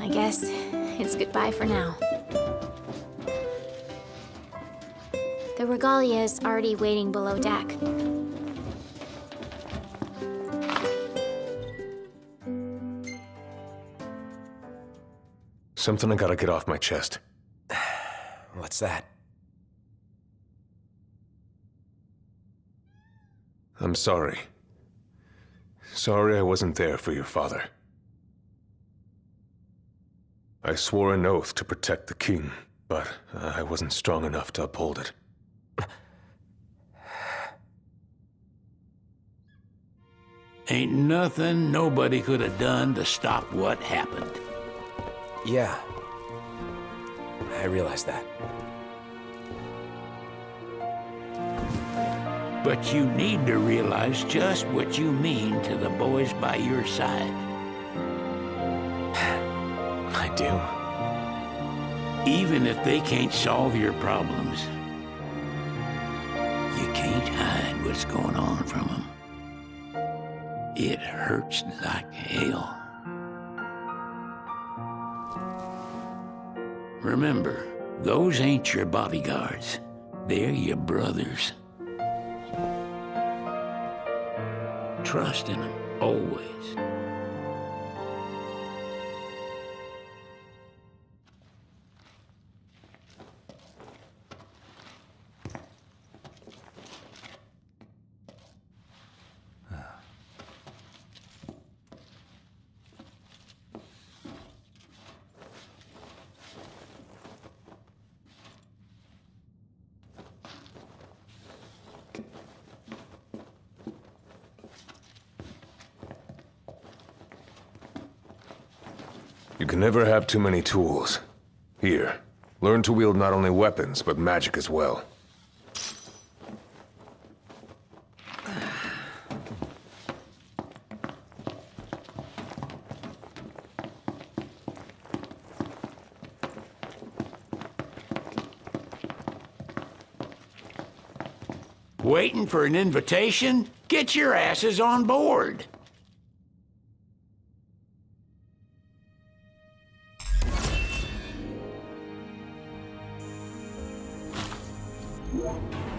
I guess it's goodbye for now. The regalia is already waiting below deck. Something I gotta get off my chest. What's that? I'm sorry. Sorry I wasn't there for your father. I swore an oath to protect the king, but I wasn't strong enough to uphold it. Ain't nothing nobody could have done to stop what happened. Yeah. I realize that. But you need to realize just what you mean to the boys by your side. I do. Even if they can't solve your problems, you can't hide what's going on from them. It hurts like hell. Remember, those ain't your bodyguards. They're your brothers. Trust in them, always. You can never have too many tools. Here, learn to wield not only weapons, but magic as well. Waiting for an invitation? Get your asses on board.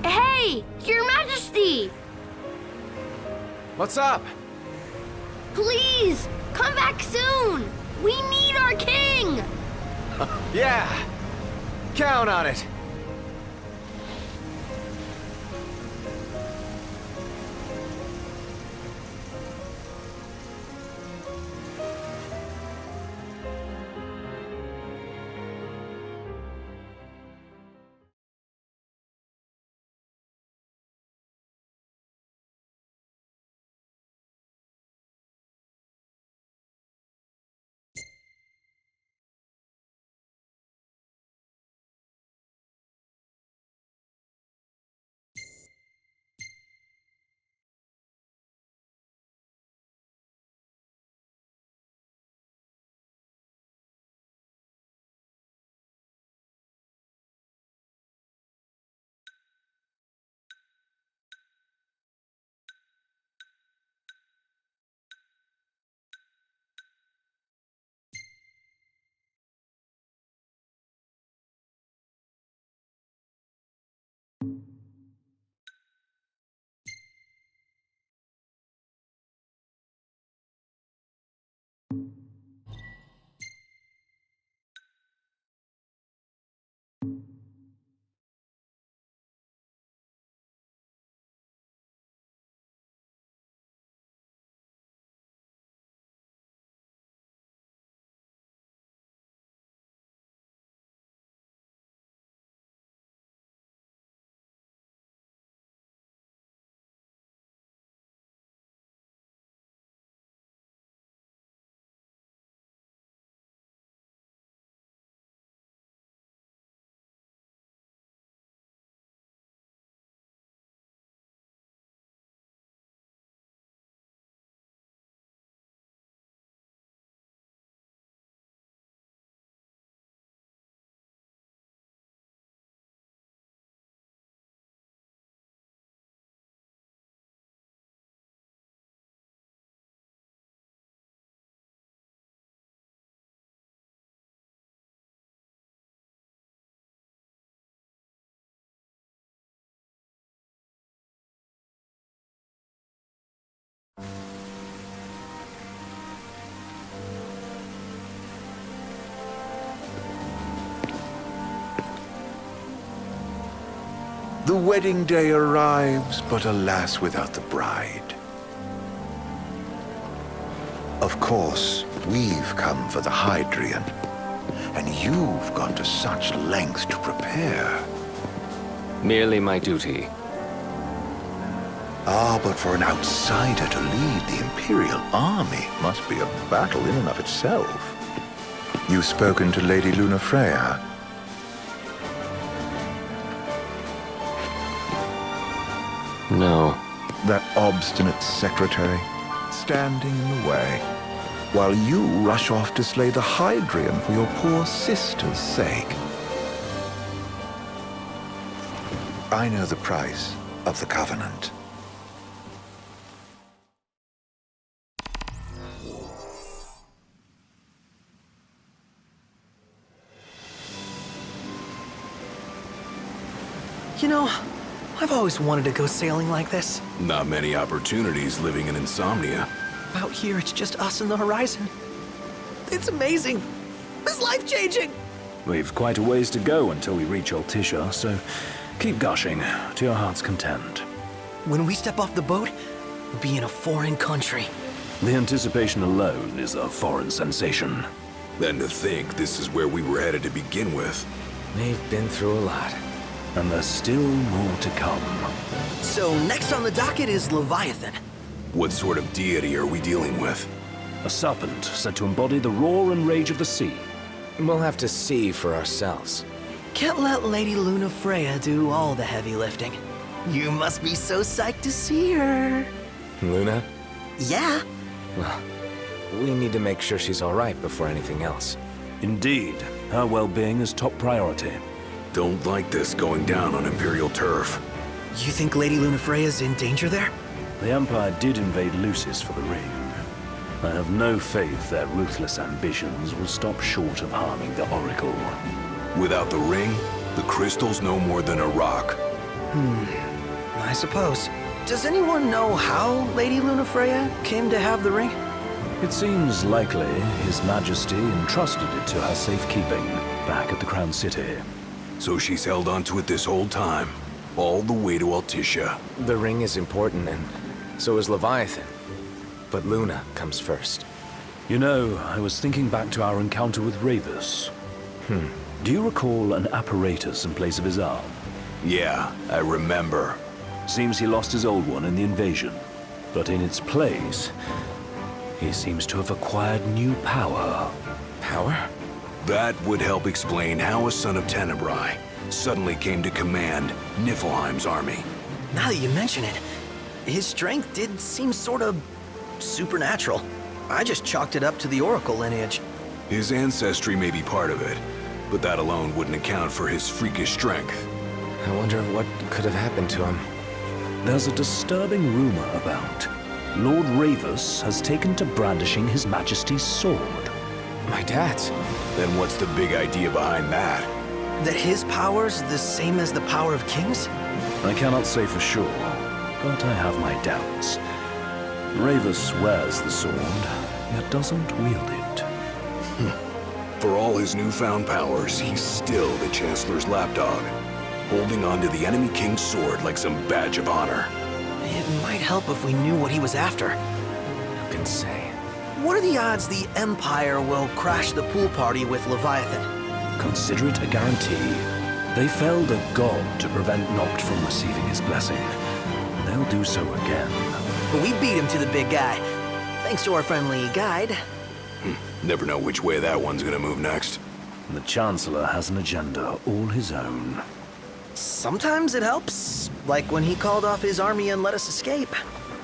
Hey! Your Majesty! What's up? Please! Come back soon! We need our king! Yeah! Count on it! The wedding day arrives, but alas, without the bride. Of course, we've come for the Hydrian, and you've gone to such lengths to prepare. Merely my duty. Ah, but for an outsider to lead the Imperial army must be a battle in and of itself. You've spoken to Lady Lunafreya? No. That obstinate secretary, standing in the way, while you rush off to slay the Hydrian for your poor sister's sake. I know the price of the Covenant. You know, I've always wanted to go sailing like this. Not many opportunities living in Insomnia. Out here, it's just us and the horizon. It's amazing. It's life-changing. We've quite a ways to go until we reach Altissa, so keep gushing to your heart's content. When we step off the boat, we'll be in a foreign country. The anticipation alone is a foreign sensation. And to think this is where we were headed to begin with. They've been through a lot. And there's still more to come. So next on the docket is Leviathan. What sort of deity are we dealing with? A serpent said to embody the roar and rage of the sea. We'll have to see for ourselves. Can't let Lady Lunafreya do all the heavy lifting. You must be so psyched to see her. Luna? Yeah. Well, we need to make sure she's all right before anything else. Indeed, her well-being is top priority. Don't like this going down on Imperial turf. You think Lady Lunafreya's in danger there? The Empire did invade Lucis for the ring. I have no faith their ruthless ambitions will stop short of harming the Oracle. Without the ring, the crystal's no more than a rock. I suppose. Does anyone know how Lady Lunafreya came to have the ring? It seems likely His Majesty entrusted it to her safekeeping back at the Crown City. So she's held onto it this whole time, all the way to Altissa. The ring is important, and so is Leviathan. But Luna comes first. You know, I was thinking back to our encounter with Ravus. Do you recall an apparatus in place of his arm? Yeah, I remember. Seems he lost his old one in the invasion. But in its place, he seems to have acquired new power. Power? That would help explain how a son of Tenebrae suddenly came to command Niflheim's army. Now that you mention it, his strength did seem sort of supernatural. I just chalked it up to the Oracle lineage. His ancestry may be part of it, but that alone wouldn't account for his freakish strength. I wonder what could have happened to him. There's a disturbing rumor about Lord Ravus has taken to brandishing His Majesty's sword. My dad's. Then what's the big idea behind that? That his power's the same as the power of kings? I cannot say for sure, but I have my doubts. Ravus wears the sword, yet doesn't wield it. For all his newfound powers, he's still the Chancellor's lapdog, holding on to the enemy king's sword like some badge of honor. It might help if we knew what he was after. Who can say? What are the odds the Empire will crash the pool party with Leviathan? Consider it a guarantee. They felled a god to prevent Noct from receiving his blessing. They'll do so again. But we beat him to the big guy, thanks to our friendly guide. Never know which way that one's gonna move next. The Chancellor has an agenda all his own. Sometimes it helps, like when he called off his army and let us escape.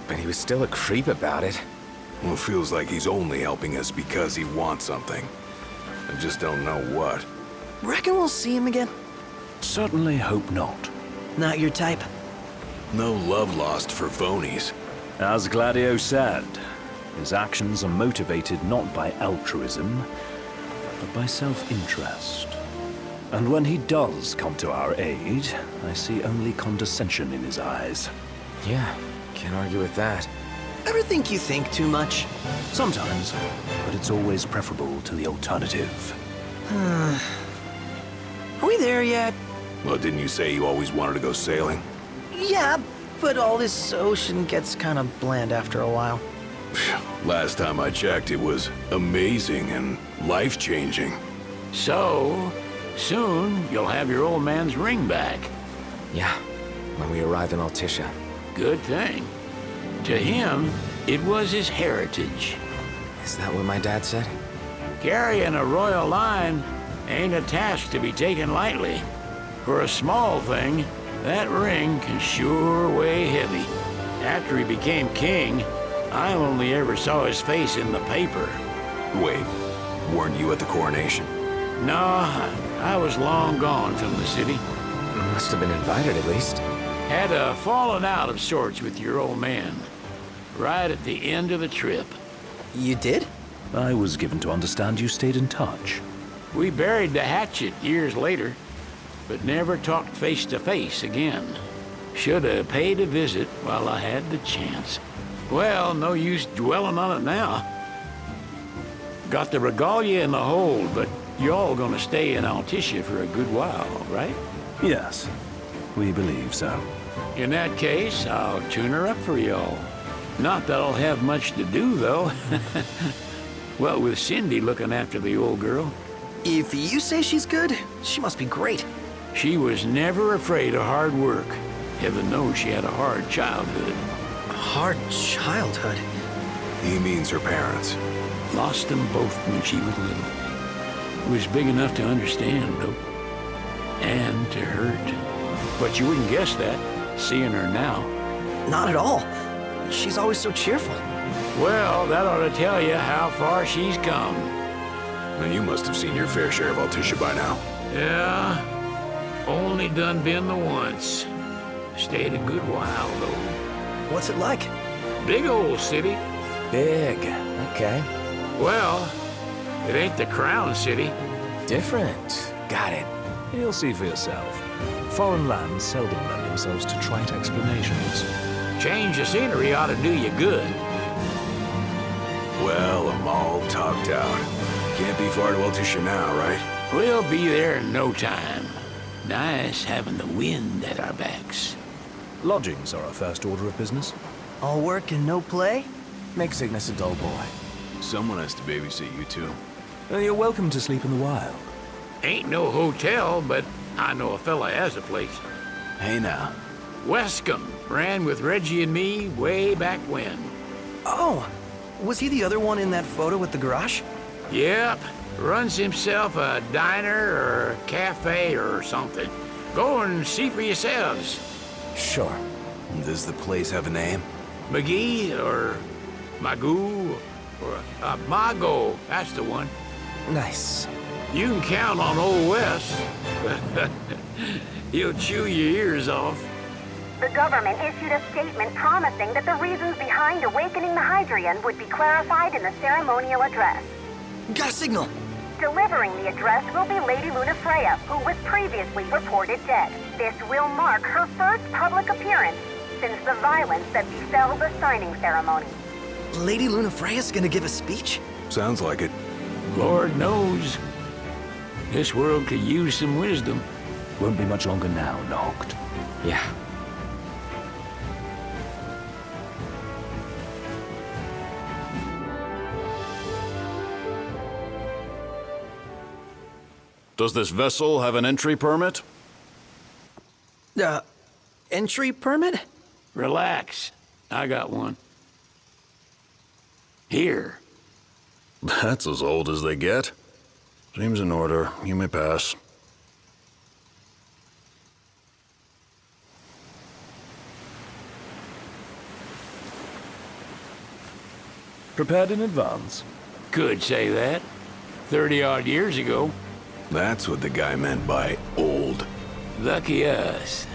But he was still a creep about it. Well, it feels like he's only helping us because he wants something. I just don't know what. Reckon we'll see him again? Certainly hope not. Not your type. No love lost for phonies. As Gladio said, his actions are motivated not by altruism, but by self-interest. And when he does come to our aid, I see only condescension in his eyes. Yeah, can't argue with that. Ever think you think too much? Sometimes, but it's always preferable to the alternative. Are we there yet? Well, didn't you say you always wanted to go sailing? Yeah, but all this ocean gets kind of bland after a while. Last time I checked, it was amazing and life-changing. So, soon you'll have your old man's ring back. Yeah, when we arrive in Altissa. Good thing. To him, it was his heritage. Is that what my dad said? Carrying a royal line ain't a task to be taken lightly. For a small thing, that ring can sure weigh heavy. After he became king, I only ever saw his face in the paper. Wait, weren't you at the coronation? No, I was long gone from the city. Must have been invited at least. Had a falling out of sorts with your old man. Right at the end of the trip. You did? I was given to understand you stayed in touch. We buried the hatchet years later, but never talked face to face again. Should have paid a visit while I had the chance. Well, no use dwelling on it now. Got the regalia in the hold, but y'all gonna stay in Altissa for a good while, right? Yes, we believe so. In that case, I'll tune her up for y'all. Not that I'll have much to do, though. Well, with Cindy looking after the old girl. If you say she's good, she must be great. She was never afraid of hard work. Heaven knows she had a hard childhood. Hard childhood. He means her parents. Lost them both when she was little. Was big enough to understand, though. And to hurt. But you wouldn't guess that, seeing her now. Not at all. She's always so cheerful. Well, that ought to tell you how far she's come. And you must have seen your fair share of Altissa by now. Yeah, only done been the once. Stayed a good while, though. What's it like? Big old city. Big. Okay. Well, it ain't the crown city. Different. Got it. You'll see for yourself. Foreign lands seldom lend themselves to trite explanations. Change of scenery ought to do you good. Well, I'm all topped out. Can't be far to Altissa now, right? We'll be there in no time. Nice having the wind at our backs. Lodgings are our first order of business. All work and no play? Make Cygnus a dull boy. Someone has to babysit you two. You're welcome to sleep in the wild. Ain't no hotel, but I know a fella has a place. Hey now. Wescombe ran with Reggie and me way back when. Oh, was he the other one in that photo with the garage? Yep, runs himself a diner or a cafe or something. Go and see for yourselves. Sure. Does the place have a name? McGee or Magoo or Mago, that's the one. Nice. You can count on Old Wes. He'll chew your ears off. The government issued a statement promising that the reasons behind awakening the Hydrian would be clarified in the ceremonial address. Got a signal! Delivering the address will be Lady Lunafreya, who was previously reported dead. This will mark her first public appearance since the violence that befell the signing ceremony. Lady Lunafreya's gonna give a speech? Sounds like it. Lord knows. This world could use some wisdom. Won't be much longer now, Noct. Yeah. Does this vessel have an entry permit? Entry permit? Relax. I got one. Here. That's as old as they get. Seems in order. You may pass. Prepared in advance? Could say that. 30-odd years ago. That's what the guy meant by old. Lucky us.